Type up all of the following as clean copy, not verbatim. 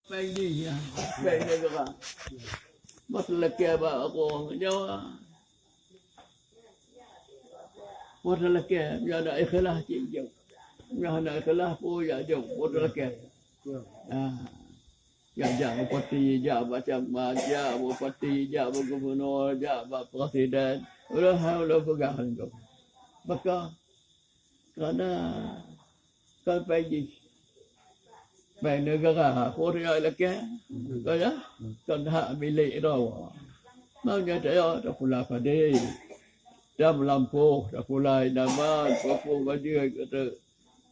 Pagi ya, pagi juga. Masalah ba ako nyawa. Masalah ya ada ikhlas jauh. Ya ada ikhlas pun ya jauh. Masalah ya ja bupati, ja macam ja bupati, ja gubernur, ja presiden. Udah pegang tu. Maka kerana kalau pagi baik negara Korea lagi, kaya kan hak milik dah. Maknanya saya dah pula pada dah melampuh, dah pula nama, pun baju kata,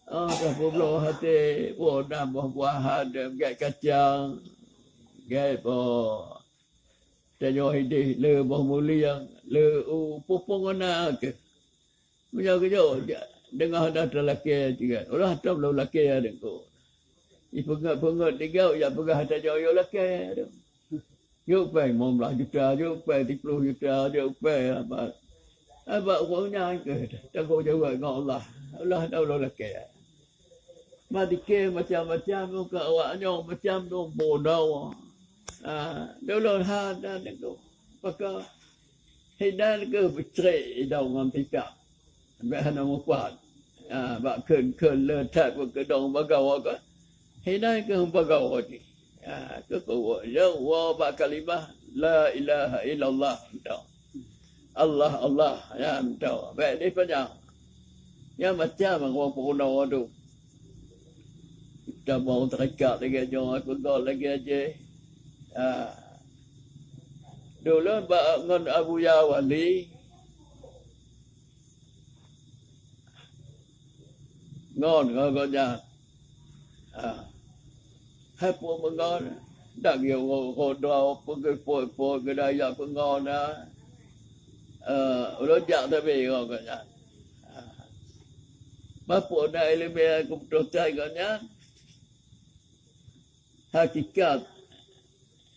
dah pula hati, dah buah-buahan, gak kacang, gak apa, tanya hidup le mulia, le pupung mana ke, macam tu dengar dah terlaki juga, orang tak belum laki ada ko. Pengat tiga, ya pegah hati jauh laki ada. Yuk pay 15 juta, yuk pay 30 juta, yuk pay apa orangnya ke, tak kau jawab dengan Allah. Allah tahu lah ke. Mati ke macam-macam muka awaknya macam tu bodoh. Dulu ada tu. Maka hidan ke betray dong ngam tikap. Bahana mukuat. Bak ken le tak ke dong bagaw ke. Hidan ke bagaw ni. Kekuat wa ba kalimah la ilaha illallah Allah ya tahu baik ni panjang yang macam orang Pulau tu kita mau terikat lagi jangan aku gol lagi aja dulu dengan Abu Yawali ngon jangan hai pun mengon dak yo hodo po gedaya pengon rojak tapi katanya bapa dah ilmu aku percaya katanya hakikat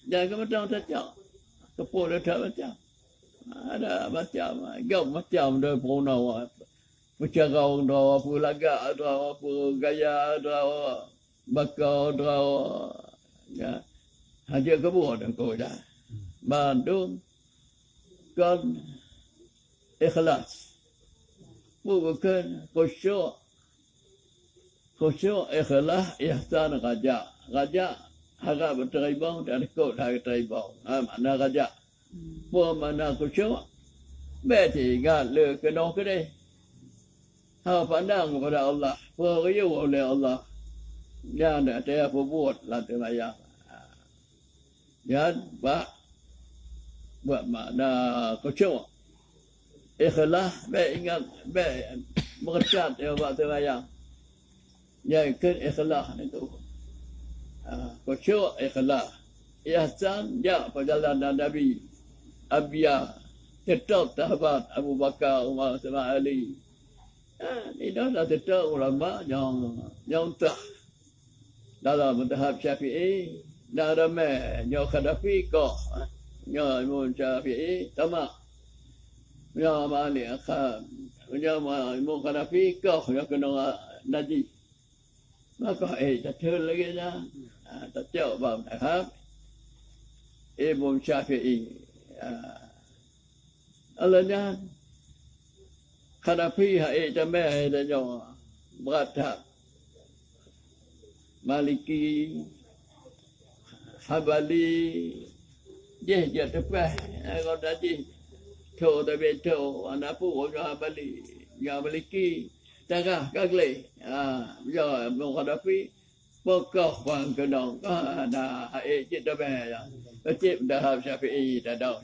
jangan macam saja kepo dah tak macam ada macam gam macam dah puna macam orang dah apa lagak dah apa gaya dah bakau dah ya haja kebun dah kau dah Bandung kan ikhlas bukan khusyuk ikhlas ihsan raja harap berterima dan ikut harap terima mana raja pun mana khusyuk berarti ingat le kena ke deh pandang kepada Allah beriu oleh Allah jangan ada apa buat lah terbayang jangan buat makna khusyuk ikhlas baik ingat baik merecat ya buat terbayang ya ikut ikhlas itu khusyuk ikhlas ihsan ya perjalanan Nabi Abiyah tetap sahabat Abu Bakar Umar sama Ali ini dah tetap ulama yang tak dalam madhab Syafi'i dah ramai yang Khadafi kau yang Imam Syafi'i sama yang Malik akan yang Imam Khadafi kau yang kena naji maka tak tahu lagi dah tak tahu bab madhab Imam Syafi'i alanya Khadafi hai jamai dan yang berat Maliki Habali je tepat kalau tadi tu tapi tu anak pun orang Habali yang Maliki tengah kagle giờ mau Khadafi pokok bang kenong ada je tepat ya cip dah Syafi'i dah